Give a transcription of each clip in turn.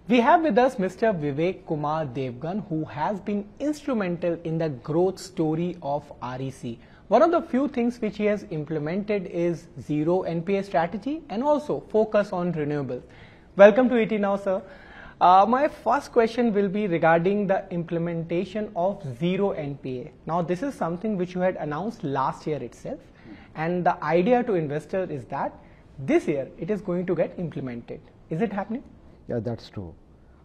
We have with us Mr. Vivek Kumar Devgan, who has been instrumental in the growth story of REC. One of the few things which he has implemented is Zero NPA Strategy and also focus on renewables. Welcome to ET Now, sir. My first question will be regarding the implementation of Zero NPA. Now, this is something which you had announced last year itself, and the idea to investor is that this year it is going to get implemented. Is it happening? Yeah, that's true.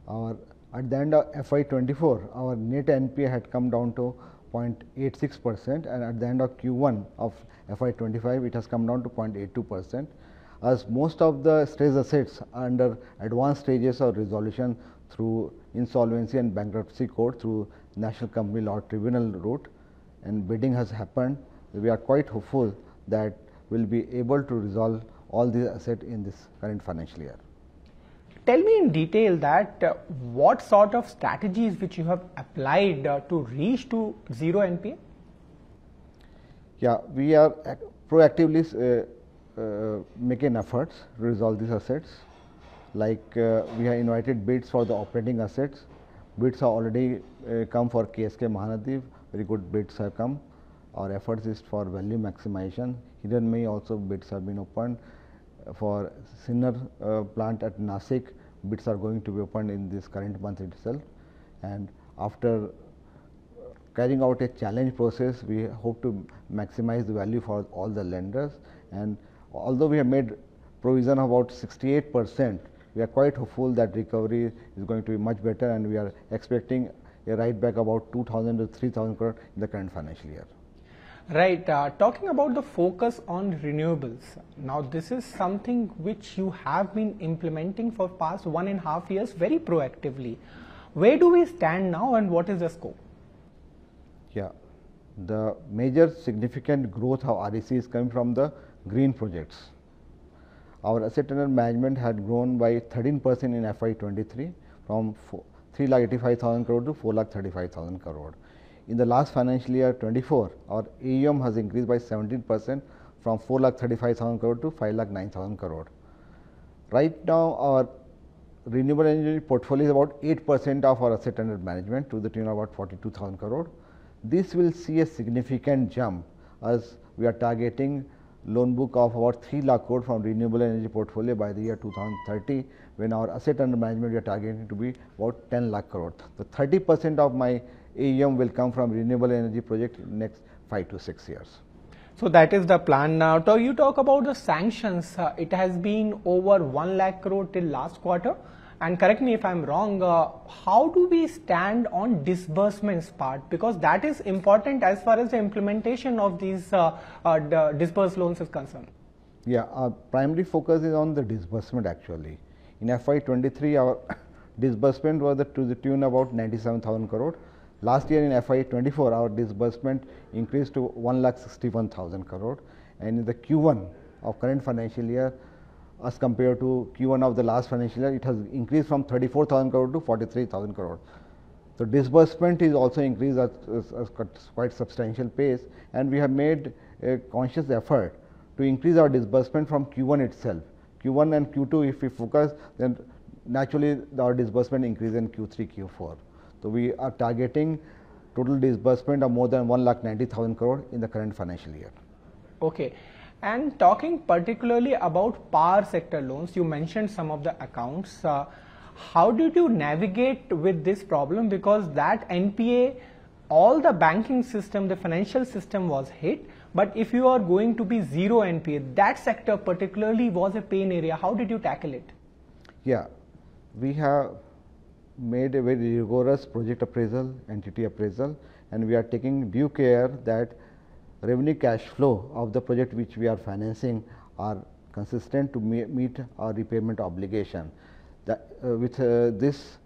At the end of FY24, our net NPA had come down to 0.86%, and at the end of Q1 of FY25, it has come down to 0.82%. As most of the stressed assets are under advanced stages of resolution through insolvency and bankruptcy court through National Company Law Tribunal route, and bidding has happened, we are quite hopeful that we will be able to resolve all these assets in this current financial year. Tell me in detail that what sort of strategies which you have applied to reach to Zero NPA? Yeah, we are proactively making efforts to resolve these assets. Like we have invited bids for the operating assets. Bids have already come for KSK Mahanadi. Very good bids have come. Our efforts is for value maximization. Hiranmaye also bids have been opened. For Sinnar plant at Nasik, bids are going to be opened in this current month itself. And after carrying out a challenge process, we hope to maximize the value for all the lenders. And although we have made provision of about 68%, we are quite hopeful that recovery is going to be much better, and we are expecting a write back about 2,000 to 3,000 crore in the current financial year. Right. Talking about the focus on renewables, now this is something which you have been implementing for past 1.5 years very proactively. Where do we stand now and what is the scope? Yeah, the major significant growth of REC is coming from the green projects. Our asset under management had grown by 13% in FY23 from 3,85,000 crore to 4,35,000 crore. In the last financial year 24, our AUM has increased by 17% from 4,35,000 crore to 5,09,000 crore. Right now, our renewable energy portfolio is about 8% of our asset under management to the tune of about 42,000 crore. This will see a significant jump as we are targeting loan book of about 3 lakh crore from renewable energy portfolio by the year 2030, when our asset under management we are targeting to be about 10 lakh crore. So 30% of my AUM will come from renewable energy project in the next 5 to 6 years. So that is the plan. Now, you talk about the sanctions. It has been over 1 lakh crore till last quarter. And correct me if I am wrong, how do we stand on disbursements part? Because that is important as far as the implementation of these disbursed loans is concerned. Yeah, our primary focus is on the disbursement actually. In FY23, our disbursement was to the tune about 97,000 crore. Last year in FY24, our disbursement increased to 1,61,000 crore, and in the Q1 of current financial year, as compared to Q1 of the last financial year, it has increased from 34,000 crore to 43,000 crore. So disbursement is also increased at quite substantial pace, and we have made a conscious effort to increase our disbursement from Q1 itself. Q1 and Q2, if we focus, then naturally our disbursement increase in Q3, Q4. So we are targeting total disbursement of more than 1,90,000 crore in the current financial year. Okay. And talking particularly about power sector loans, you mentioned some of the accounts. How did you navigate with this problem? Because that NPA, all the banking system, the financial system was hit. But if you are going to be zero NPA, that sector particularly was a pain area. How did you tackle it? Yeah, we have made a very rigorous project appraisal, entity appraisal, and we are taking due care that revenue cash flow of the project which we are financing are consistent to meet our repayment obligation. With this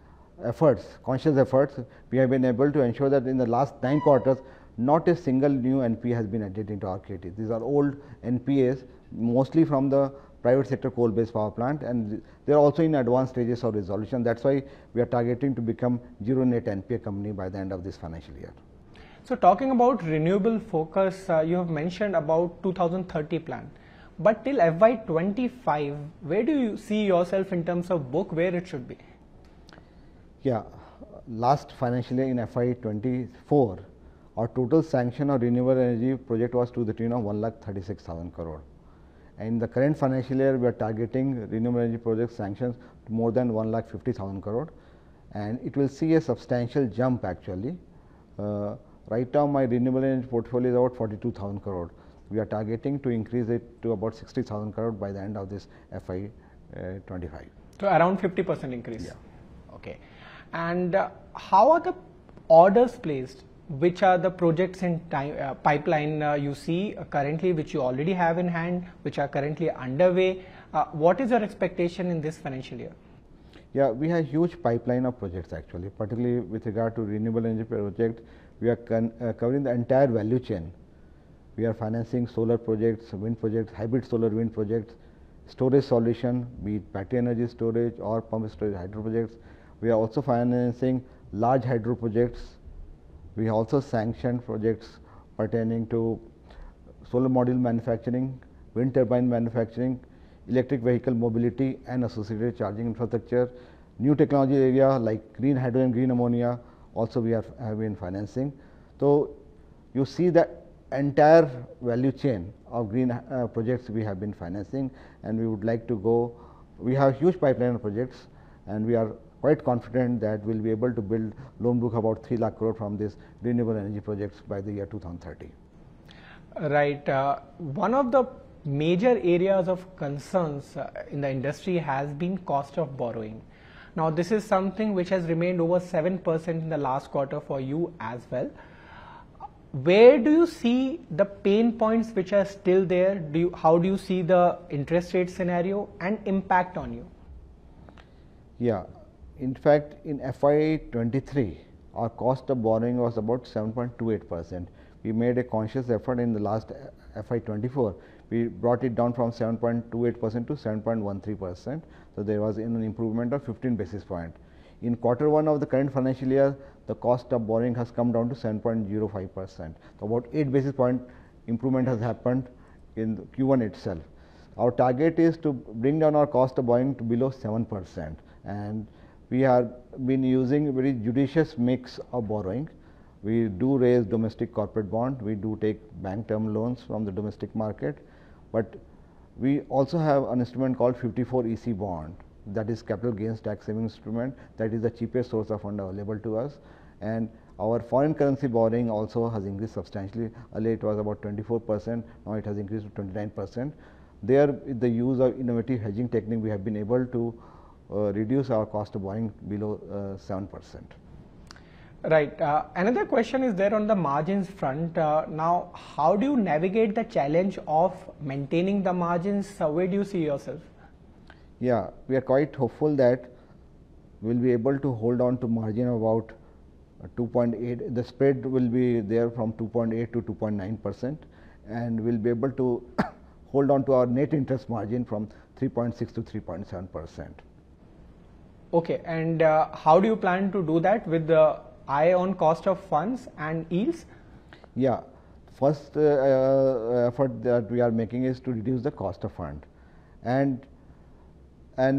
efforts, conscious efforts, we have been able to ensure that in the last 9 quarters, not a single new NPA has been added into our kitty. These are old NPAs, mostly from the private sector coal-based power plant, and they are also in advanced stages of resolution. That's why we are targeting to become zero net NPA company by the end of this financial year. So talking about renewable focus, you have mentioned about 2030 plan. But till FY25, where do you see yourself in terms of book, where it should be? Yeah, last financial year in FY24, our total sanction of renewable energy project was to the tune of 1,36,000 crore. And in the current financial year, we are targeting renewable energy project sanctions to more than 1,50,000 crore, and it will see a substantial jump actually. Right now, my renewable energy portfolio is about 42,000 crore. We are targeting to increase it to about 60,000 crore by the end of this FY25. So around 50% increase. Yeah. Okay. And how are the orders placed? Which are the projects in pipeline you see currently, which you already have in hand, which are currently underway? What is your expectation in this financial year? Yeah, we have huge pipeline of projects actually, particularly with regard to renewable energy project. We are covering the entire value chain. We are financing solar projects, wind projects, hybrid solar wind projects, storage solution, be it battery energy storage or pump storage hydro projects. We are also financing large hydro projects. We also sanctioned projects pertaining to solar module manufacturing, wind turbine manufacturing, electric vehicle mobility and associated charging infrastructure, new technology area like green hydrogen, green ammonia also we have been financing. So you see that entire value chain of green projects we have been financing, and we would like to go. We have huge pipeline of projects, and we are quite confident that we will be able to build loan book about 3 lakh crore from this renewable energy projects by the year 2030. Right. One of the major areas of concerns in the industry has been cost of borrowing. Now, this is something which has remained over 7% in the last quarter for you as well. Where do you see the pain points which are still there? How do you see the interest rate scenario and impact on you? Yeah, in fact, in FY23, our cost of borrowing was about 7.28%. We made a conscious effort in the last FY24. We brought it down from 7.28% to 7.13%. So there was an improvement of 15 basis points. In Q1 of the current financial year, the cost of borrowing has come down to 7.05%. So about 8 basis point improvement has happened in Q1 itself. Our target is to bring down our cost of borrowing to below 7%, and we have been using a very judicious mix of borrowing. We do raise domestic corporate bond, we do take bank term loans from the domestic market, but we also have an instrument called 54 EC bond, that is capital gains tax saving instrument, that is the cheapest source of fund available to us. And our foreign currency borrowing also has increased substantially. Earlier it was about 24%, now it has increased to 29%. There, with the use of innovative hedging technique, we have been able to reduce our cost of borrowing below 7%. Right. Another question is there on the margins front. Now, how do you navigate the challenge of maintaining the margins? Where do you see yourself? Yeah, we are quite hopeful that we will be able to hold on to margin of about 2.8. The spread will be there from 2.8 to 2.9%, and we will be able to hold on to our net interest margin from 3.6 to 3.7%. Okay, and how do you plan to do that with the eye on cost of funds and yields? Yeah, first effort that we are making is to reduce the cost of fund, and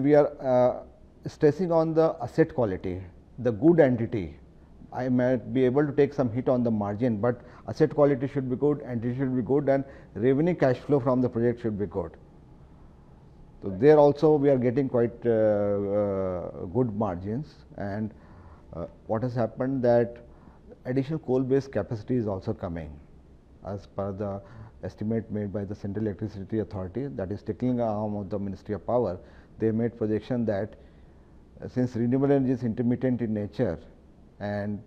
we are stressing on the asset quality, the good entity. I might be able to take some hit on the margin, but asset quality should be good, entity should be good, and revenue cash flow from the project should be good. So there also we are getting quite good margins, and what has happened that additional coal-based capacity is also coming as per the estimate made by the Central Electricity Authority, that is technical arm of the Ministry of Power. They made projection that since renewable energy is intermittent in nature, and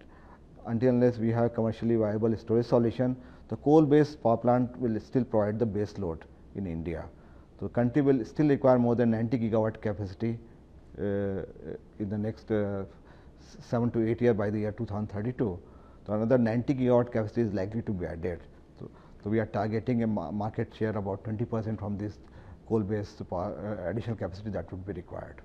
until unless we have commercially viable storage solution, the coal-based power plant will still provide the base load in India. So country will still require more than 90 gigawatt capacity in the next 7 to 8 years by the year 2032. So another 90 gigawatt capacity is likely to be added. So we are targeting a market share about 20% from this coal-based additional capacity that would be required.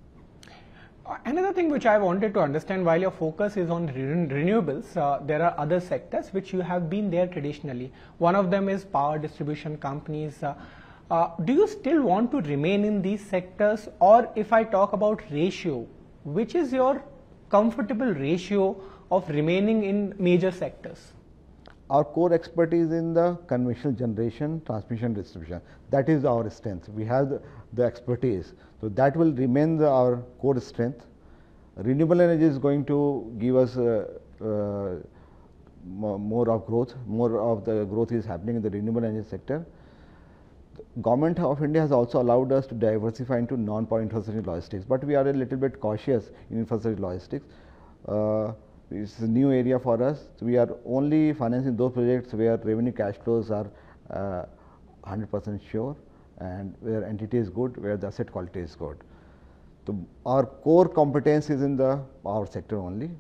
Another thing which I wanted to understand, while your focus is on renewables, there are other sectors which you have been there traditionally. One of them is power distribution companies. Do you still want to remain in these sectors, or if I talk about ratio, which is your comfortable ratio of remaining in major sectors? Our core expertise in the conventional generation, transmission, distribution. That is our strength. We have the expertise. So that will remain our core strength. Renewable energy is going to give us more of growth. More of the growth is happening in the renewable energy sector. The Government of India has also allowed us to diversify into non-power infrastructure logistics, but we are a little bit cautious in infrastructure logistics. It's a new area for us. So we are only financing those projects where revenue cash flows are 100% sure, and where entity is good, where the asset quality is good. So our core competence is in the power sector only,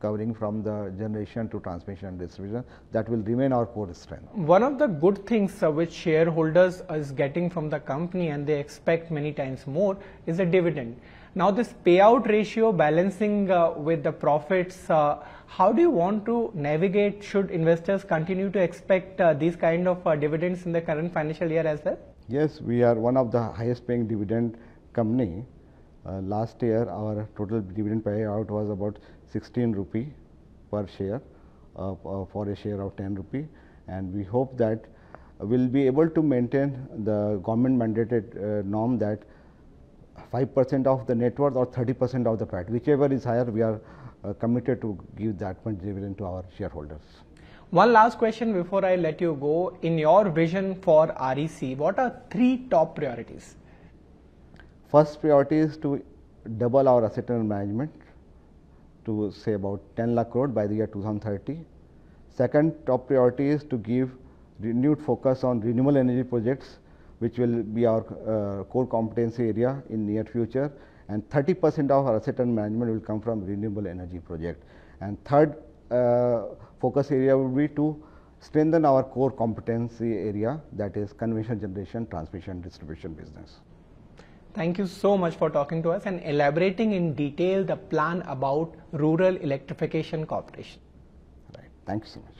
covering from the generation to transmission and distribution. That will remain our core strength. One of the good things which shareholders is getting from the company, and they expect many times more, is a dividend. Now this payout ratio balancing with the profits, how do you want to navigate? Should investors continue to expect these kind of dividends in the current financial year as well? Yes, we are one of the highest paying dividend company. Last year our total dividend payout was about 16 rupee per share for a share of 10 rupee, and we hope that we'll be able to maintain the government mandated norm that 5% of the net worth or 30% of the PAT, whichever is higher, we are committed to give that much dividend to our shareholders. One last question before I let you go. In your vision for REC, what are 3 top priorities? First priority is to double our asset under management to say about 10 lakh crore by the year 2030. Second top priority is to give renewed focus on renewable energy projects, which will be our core competency area in near future, and 30% of our asset under management will come from renewable energy project. And third focus area will be to strengthen our core competency area, that is conventional generation, transmission, distribution business. Thank you so much for talking to us and elaborating in detail the plan about Rural Electrification Corporation. Right. Thank you so much.